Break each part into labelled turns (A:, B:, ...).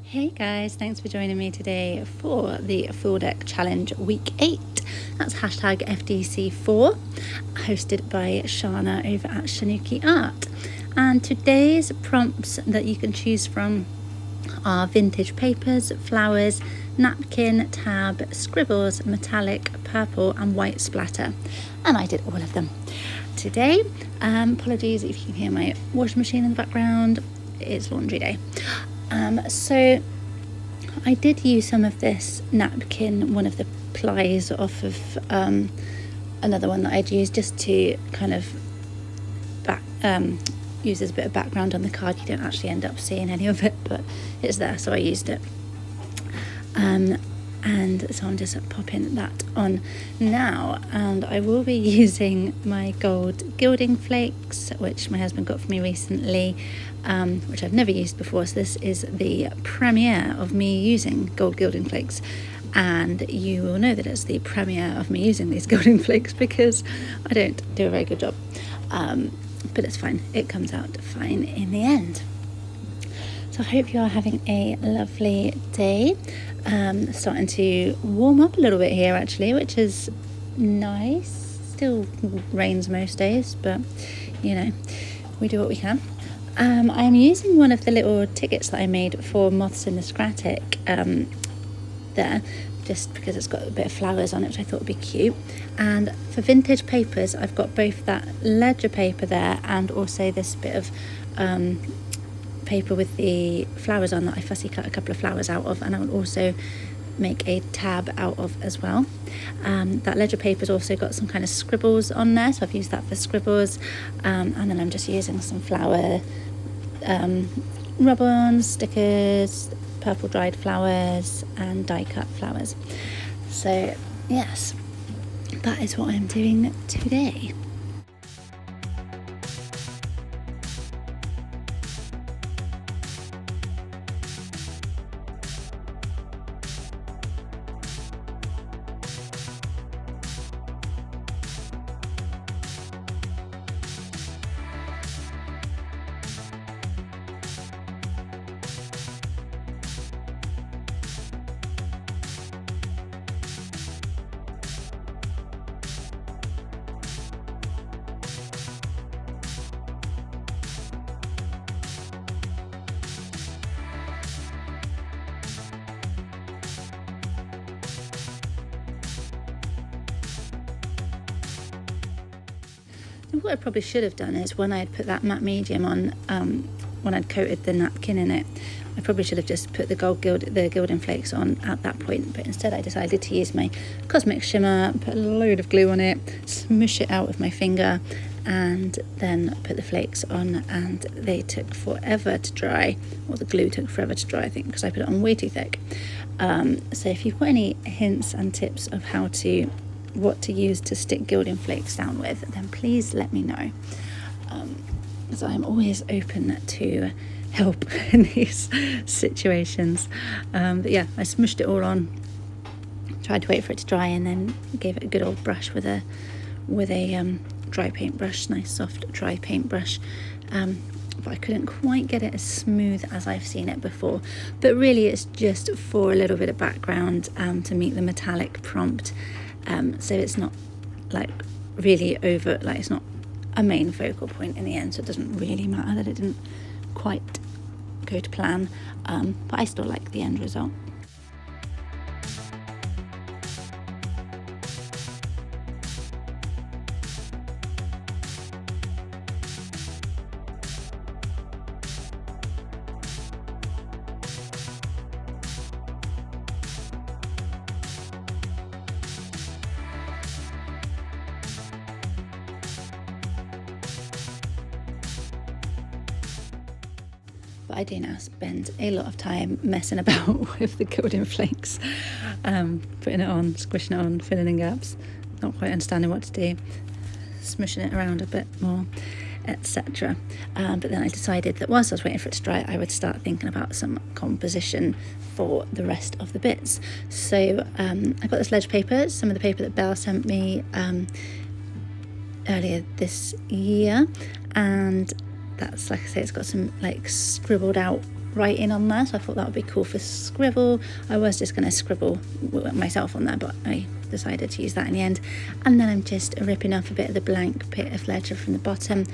A: Hey guys, thanks for joining me today for the Full Deck Challenge Week 8. That's hashtag FDC4, hosted by Shana over at Shanuki Art. And today's prompts that you can choose from are vintage papers, flowers, napkin, tab, scribbles, metallic, purple and white splatter. And I did all of them today. Apologies if you can hear my washing machine in the background. It's laundry day. So I did use some of this napkin, one of the plies off of another one that I'd used, just to kind of use as a bit of background on the card. You don't actually end up seeing any of it, but it's there, so I used it. And so I'm just popping that on now, and I will be using my gold gilding flakes, which my husband got for me recently, which I've never used before. So this is the premiere of me using gold gilding flakes, and you will know that it's the premiere of me using these gilding flakes because I don't do a very good job, but it's fine. It comes out fine in the end. So I hope you are having a lovely day. Starting to warm up a little bit here actually, which is nice. Still rains most days, but you know, we do what we can. I'm using one of the little tickets that I made for Moths in the Scratic there, just because it's got a bit of flowers on it, which I thought would be cute. And for vintage papers, I've got both that ledger paper there and also this bit of paper with the flowers on that I fussy cut a couple of flowers out of, and I will also make a tab out of as well. That ledger paper's also got some kind of scribbles on there, so I've used that for scribbles, and then I'm just using some flower rub-ons, stickers, purple dried flowers and die cut flowers. So yes, that is what I'm doing today. What I probably should have done is, when I had put that matte medium on, when I'd coated the napkin in it, I probably should have just put the gilding flakes on at that point, but instead I decided to use my Cosmic Shimmer, put a load of glue on it, smush it out with my finger, and then put the flakes on, and they took forever to dry, or the glue took forever to dry, I think, because I put it on way too thick. So if you've got any hints and tips of what to use to stick gilding flakes down with, then please let me know, as I'm always open to help in these situations. But yeah, I smushed it all on, tried to wait for it to dry, and then gave it a good old brush with a dry paintbrush, nice soft dry paintbrush. But I couldn't quite get it as smooth as I've seen it before. But really it's just for a little bit of background to meet the metallic prompt. So it's not like really over, like it's not a main focal point in the end, so it doesn't really matter that it didn't quite go to plan, but I still like the end result. But I do now spend a lot of time messing about with the gilding flakes, putting it on, squishing it on, filling in gaps, not quite understanding what to do, smushing it around a bit more, etc. But then I decided that whilst I was waiting for it to dry, I would start thinking about some composition for the rest of the bits. So I got this ledger paper, some of the paper that Belle sent me earlier this year, and that's, like I say, it's got some like scribbled out writing on there, so I thought that would be cool for scribble. I was just going to scribble myself on there, but I decided to use that in the end. And then I'm just ripping off a bit of the blank bit of ledger from the bottom,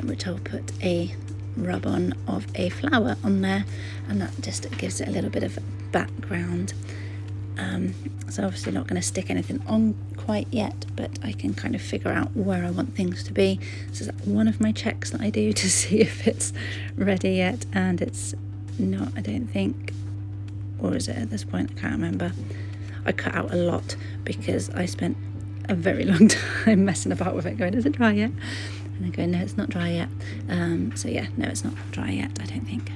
A: which I'll put a rub on of a flower on there, and that just gives it a little bit of background. So obviously not going to stick anything on quite yet, but I can kind of figure out where I want things to be. This is one of my checks that I do to see if it's ready yet, and it's not, I don't think. Or is it at this point? I can't remember. I cut out a lot because I spent a very long time messing about with it, going, is it dry yet? And I go, no, it's not dry yet. So yeah, no, it's not dry yet, I don't think.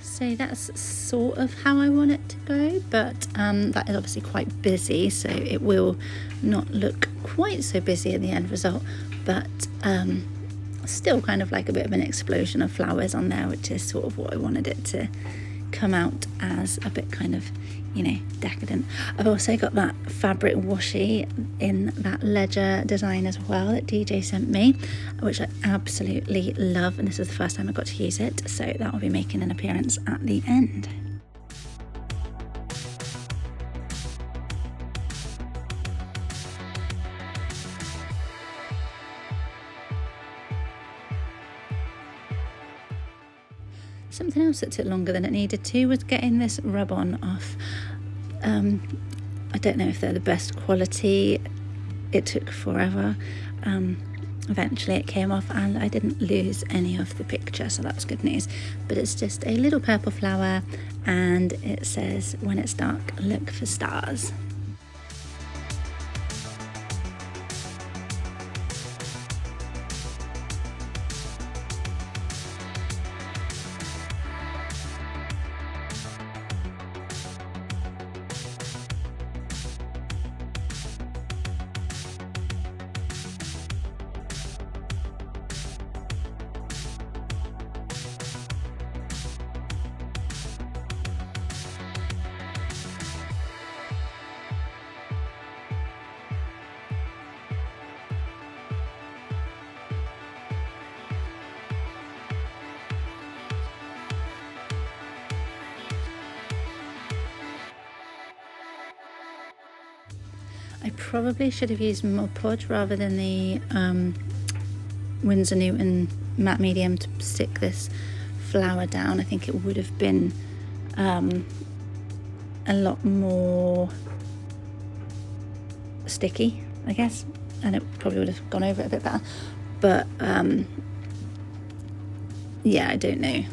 A: So that's sort of how I want it to go, but that is obviously quite busy, so it will not look quite so busy in the end result, but still kind of like a bit of an explosion of flowers on there, which is sort of what I wanted it to come out as, a bit kind of, you know, decadent. I've also got that fabric washi in that ledger design as well that DJ sent me, which I absolutely love, and this is the first time I got to use it, so that will be making an appearance at the end. Something else that took longer than it needed to was getting this rub-on off. I don't know if they're the best quality. It took forever. Eventually it came off and I didn't lose any of the picture, so that's good news. But it's just a little purple flower, and it says, when it's dark, look for stars. I probably should have used Mod Podge rather than the Winsor Newton matte medium to stick this flower down. I think it would have been a lot more sticky, I guess, and it probably would have gone over it a bit better. But yeah, I don't know.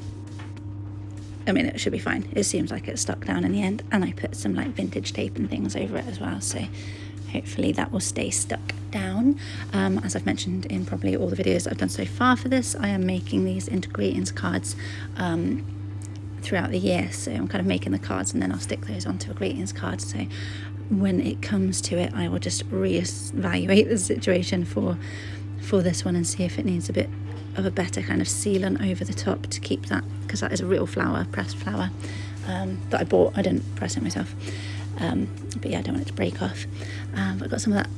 A: I mean, it should be fine. It seems like it's stuck down in the end, and I put some like vintage tape and things over it as well, so hopefully that will stay stuck down. As I've mentioned in probably all the videos I've done so far for this, I am making these into greetings cards throughout the year, so I'm kind of making the cards and then I'll stick those onto a greetings card, so when it comes to it I will just reevaluate the situation for this one and see if it needs a bit of a better kind of sealant over the top to keep that, because that is a real flower, pressed flower that I bought. I didn't press it myself, but yeah, I don't want it to break off. I've got some of that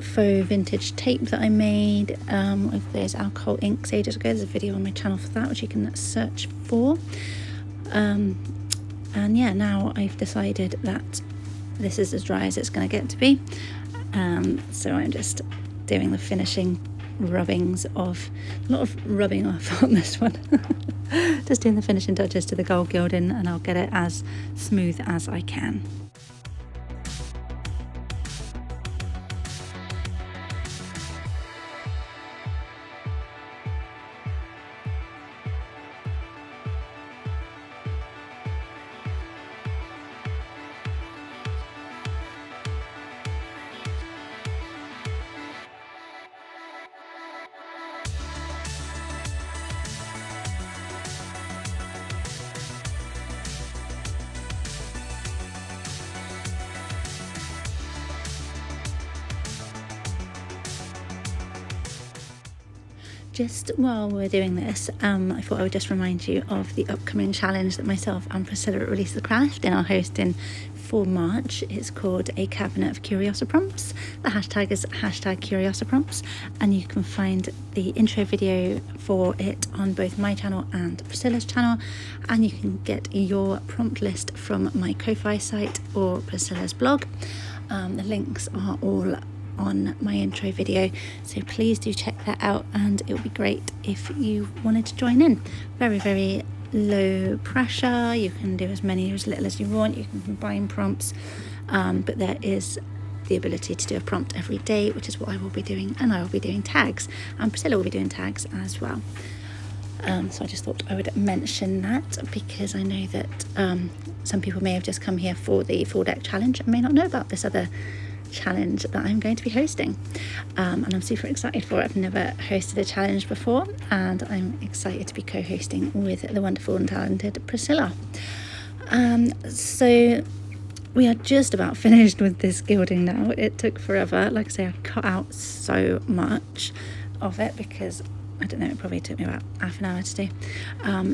A: faux vintage tape that I made with those alcohol inks ages ago. There's a video on my channel for that, which you can search for. And yeah, now I've decided that this is as dry as it's going to get to be, so I'm just doing the finishing rubbing off on this one. Just doing the finishing touches to the gold gilding, and I'll get it as smooth as I can. Just while we're doing this, I thought I would just remind you of the upcoming challenge that myself and Priscilla at Release the Craft are hosting for March. It's called A Cabinet of Curiosiprompts. The hashtag is #Curiosiprompts, and you can find the intro video for it on both my channel and Priscilla's channel, and you can get your prompt list from my Ko-Fi site or Priscilla's blog. The links are all on my intro video, so please do check that out, and it would be great if you wanted to join in. Very, very low pressure. You can do as many or as little as you want. You can combine prompts, but there is the ability to do a prompt every day, which is what I will be doing, and I will be doing tags, and Priscilla will be doing tags as well. So I just thought I would mention that, because I know that some people may have just come here for the full deck challenge and may not know about this other challenge that I'm going to be hosting, and I'm super excited for it. I've never hosted a challenge before, and I'm excited to be co-hosting with the wonderful and talented Priscilla. So we are just about finished with this gilding now. It took forever. Like I say, I cut out so much of it because I don't know, it probably took me about half an hour to do.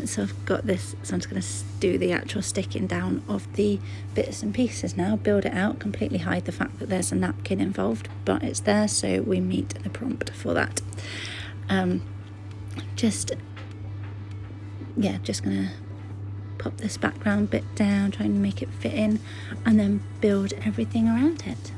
A: So I've got this, so I'm just going to do the actual sticking down of the bits and pieces now, build it out, completely hide the fact that there's a napkin involved, but it's there, so we meet the prompt for that. Just going to pop this background bit down, try and make it fit in, and then build everything around it.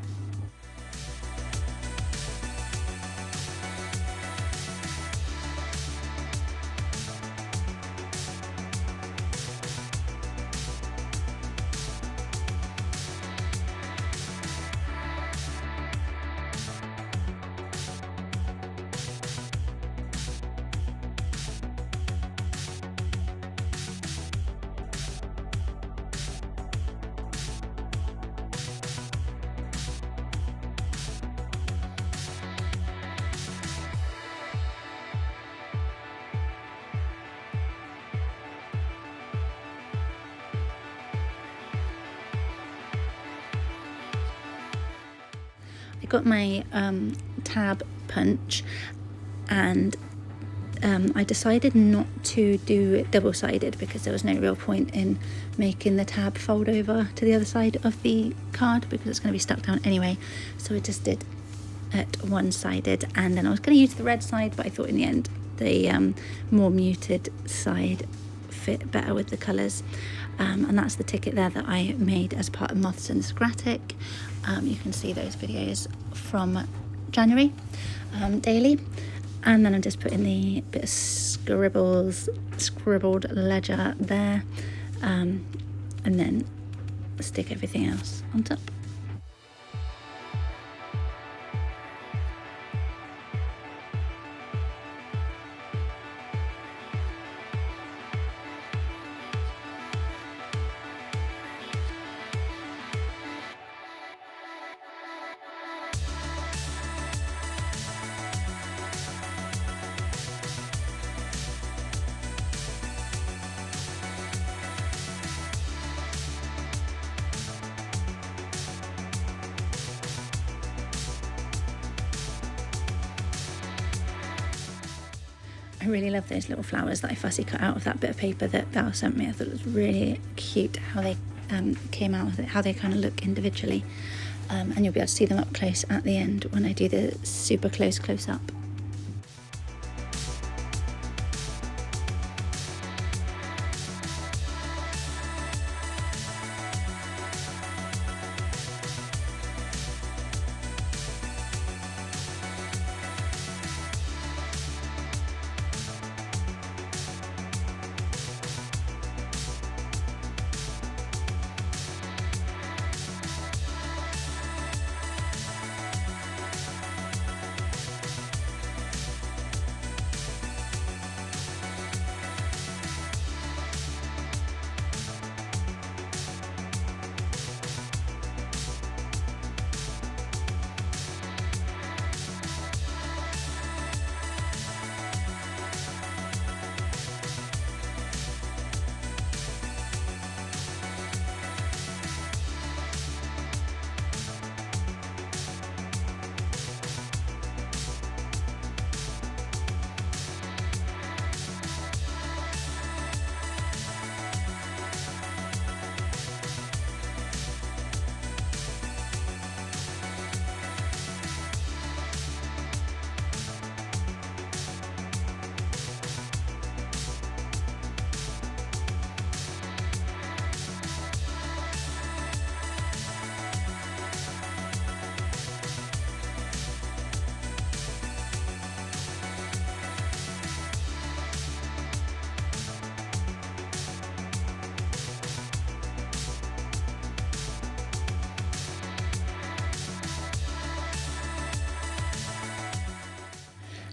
A: Got my tab punch, and I decided not to do it double-sided because there was no real point in making the tab fold over to the other side of the card because it's going to be stuck down anyway. So I just did it one-sided, and then I was going to use the red side, but I thought in the end the more muted side fit better with the colours. And that's the ticket there that I made as part of Moths and Scratic. You can see those videos from January daily. And then I'm just putting the bit of scribbled ledger there, and then stick everything else on top. I really love those little flowers that I fussy cut out of that bit of paper that Val sent me. I thought it was really cute how they came out with it, how they kind of look individually. And you'll be able to see them up close at the end when I do the super close up.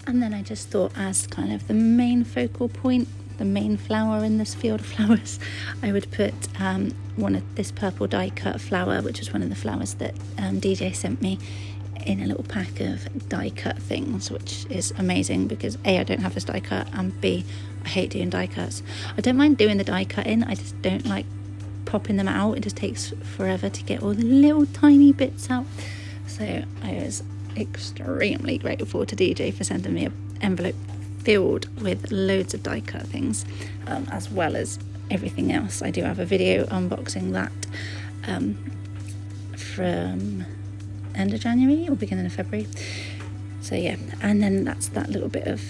A: And then I just thought, as kind of the main focal point, the main flower in this field of flowers, I would put one of this purple die cut flower, which was one of the flowers that DJ sent me in a little pack of die cut things, which is amazing because A, I don't have this die cut, and B, I hate doing die cuts. I don't mind doing the die cutting, I just don't like popping them out. It just takes forever to get all the little tiny bits out. So I was extremely grateful to DJ for sending me an envelope filled with loads of die cut things, as well as everything else. I do have a video unboxing that from end of January or beginning of February. So yeah, and then that's that little bit of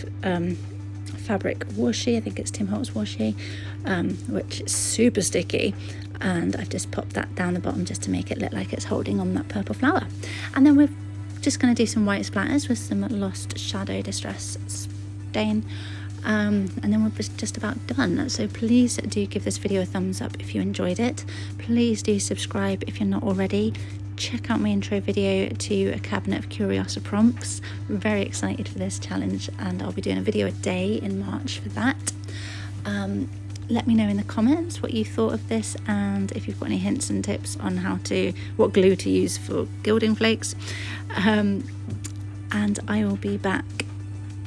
A: fabric washi, I think it's Tim Holtz washi, which is super sticky, and I've just popped that down the bottom just to make it look like it's holding on that purple flower. And then we're just going to do some white splatters with some Lost Shadow Distress stain, and then we're just about done. So please do give this video a thumbs up if you enjoyed it. Please do subscribe if you're not already. Check out my intro video to a cabinet of Curiosity prompts. I'm very excited for this challenge, and I'll be doing a video a day in March for that. Let me know in the comments what you thought of this, and if you've got any hints and tips on what glue to use for gilding flakes. And I will be back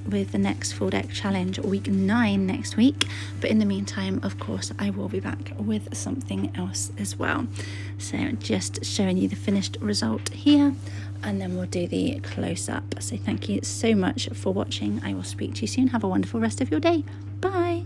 A: with the next full deck challenge week 9 next week, but in the meantime, of course, I will be back with something else as well. So just showing you the finished result here, and then we'll do the close-up. So thank you so much for watching. I will speak to you soon. Have a wonderful rest of your day. Bye.